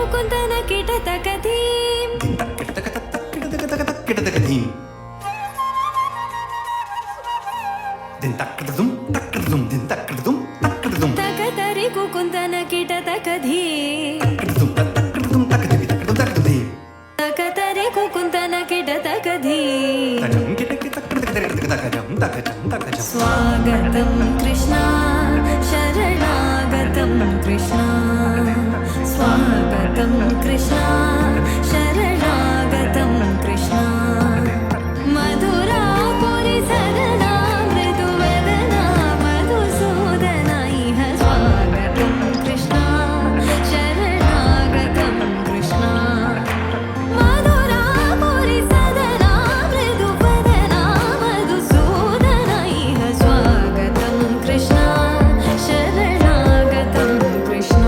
ಕುಂತನ ಕಿಟತ ಕಥೀಂ ತಕತರಿ ಕುಂತನ ಕಿಟತ ಕಥೀಂ ತಕತರಿ ಕುಂತನ ಕಿಟತ ಕಥೀಂ ಸ್ವಾಗತಂ ಕೃಷ್ಣ ಶರಣಾಗತಂ ಕೃಷ್ಣ ಸ್ವಾಗತಂ ಕೃಷ್ಣ ಶರಣಾಗತಂ ಕೃಷ್ಣ ಮಧುರಾಪುರಿ ಸದನಾ ಮೃದುವದನಾ ಮಧುಸೂದನ ಇಹ ಸ್ವಾಗತಂ ಕೃಷ್ಣ ಶರಣಾಗತಂ ಕೃಷ್ಣ ಮಧುರಾಪುರಿ ಸದನಾ ಮೃದುವದನಾ ಮಧುಸೂದನ ಇಹ ಸ್ವಾಗತಂ ಕೃಷ್ಣ ಶರಣಾಗತಂ ಕೃಷ್ಣ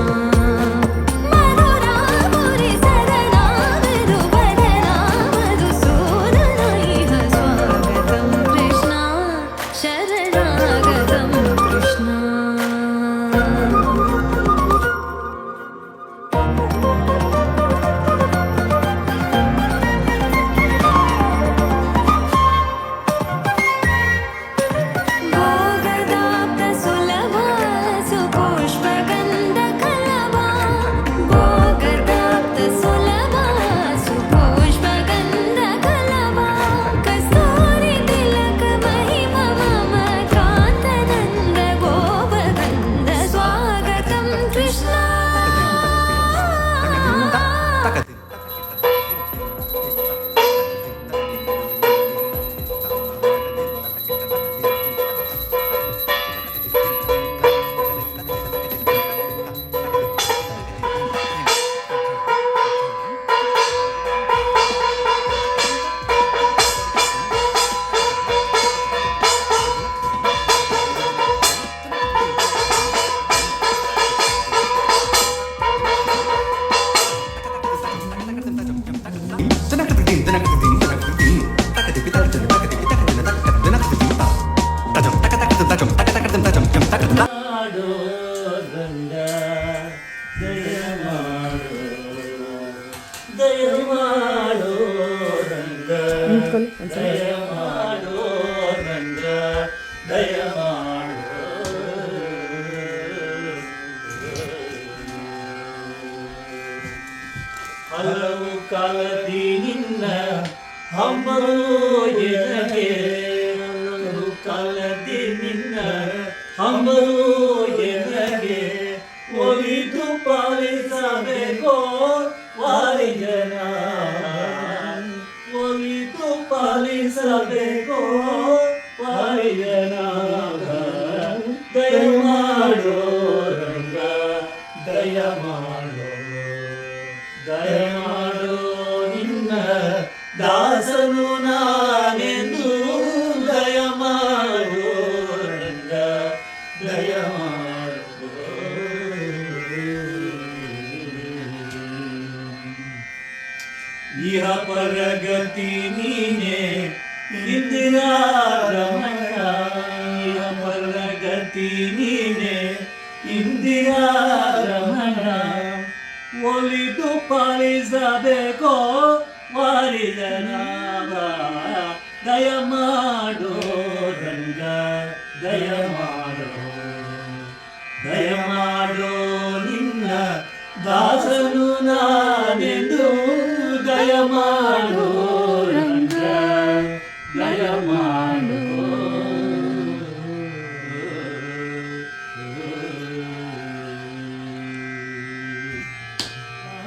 ಮಧುರಾಪುರಿ ಸದನಾ ಮೃದುವದನಾ ಮಧುಸೂದನ ಇಹ ಸ್ವಾಗತಂ ಕೃಷ್ಣ ಶರಣಾಗತಂ ಕೃಷ್ಣ ಭೋಗದಾಪ್ತ ಸುಲಭ ಸುಪುಷ್ಪಗಂಧ ಕಲಭ ಭೋಗದಾಪ್ತ ಸುಲಭ ಸುಪುಷ್ಪಗಂಧ ಕಲಭ ಕಸ್ತೂರಿ ತಿಲಕ ಮಹಿಮ ಮಮ ಕಾಂತನಂದ ಗೋಪಗಂಧ ಸ್ವಾಗತಂ ಕೃಷ್ಣ ಮಾಡೋ ರಂಗ ದಯ ಮಾಡೋ ದಯ ಮಾಡೋ ರಂಗ ದಯ ಮಾಡೋ ರಂಗ ದಯ ಮಾಡೋ ಹಲವು ಕಾಲದಿ ನಿನ್ನ ಹಂಬರು ಎನಗೆ ಹಲವು ಕಾಲದಿ ನಿನ್ನ ಹಂಬರು ಎನಗೆ ಒಲಿದು ಪಾಲಿಸಬೇಕೋ ವಾರಿಜನ ಒಲಿದು ಪಾಲಿಸಬೇಕೋ ವಾರಿಜನ ದಯ ಮಾಡೋ ರಂಗ ದಯ ಮಾಡೋ ದಯ ಮಾಡೋ ನಿನ್ನ ದಾಸನು ನಾನೆಂದು ದಯ ಮಾಡೋ ರಂಗ ದಯ ಮಾಡೋ ಇಹ ಪರಗತಿ ನೀನೆ ಇಂದಿರಾ ರಮಣ ಇಹ ಪರಗತಿ ನೀನೆ ಇಂದಿರಾ ರಮಣ ಒಲಿದು ಪಾಲಿಸಬೇಕೋ ವಾರಿದನಾವ ದಯ ಮಾಡೋ ರಂಗ ದಯ ಮಾಡೋ ದಯ ಮಾಡೋ ನಿನ್ನ ದಾಸನು ನಾನೆಂದು ದಯ ಮಾಡೋ ರಂಗ ದಯ ಮಾಡೋ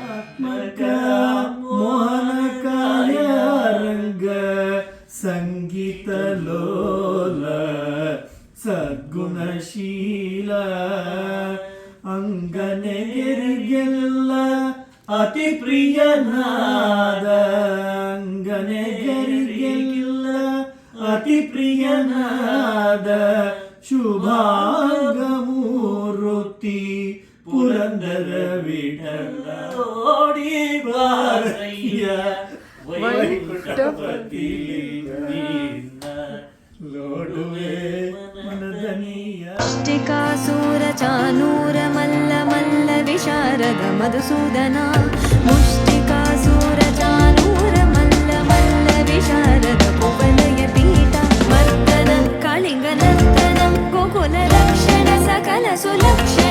ಆತ್ಮಕ ಮೋಹನಕಾಯ ರಂಗ ಸಂಗೀತ ಲೋಲ ಸದ್ಗುಣಶೀಲ ಅಂಗನೆಗೆರಿಗೆಲ್ಲ ಅತಿ ಪ್ರಿಯನಾದ ಅಂಗನೆಗೆರಿಗೆಲ್ಲ ಅತಿ ಪ್ರಿಯನಾದ ಶುಭಾಂಗಮೂರ್ತಿ ಪುರಂದರ ವಿಠಲ ಓಡಿ ಬಾರಯ್ಯ ವೈಕುಂಠಪತಿ ನಿನ್ನ ನೋಡುವೆ ಮನದನಿಯ ಟಿಕಾಸೂರ ಚಾನೂರ ಮಲ್ಲ ಮಲ್ಲ विशारद मधुसूदना मुष्टिकासुर चानूर मल्ल मल्ल विशारद कुवलय पीठा मर्दन कालिंग नर्तन गोकुल रक्षण सकल सुलक्षण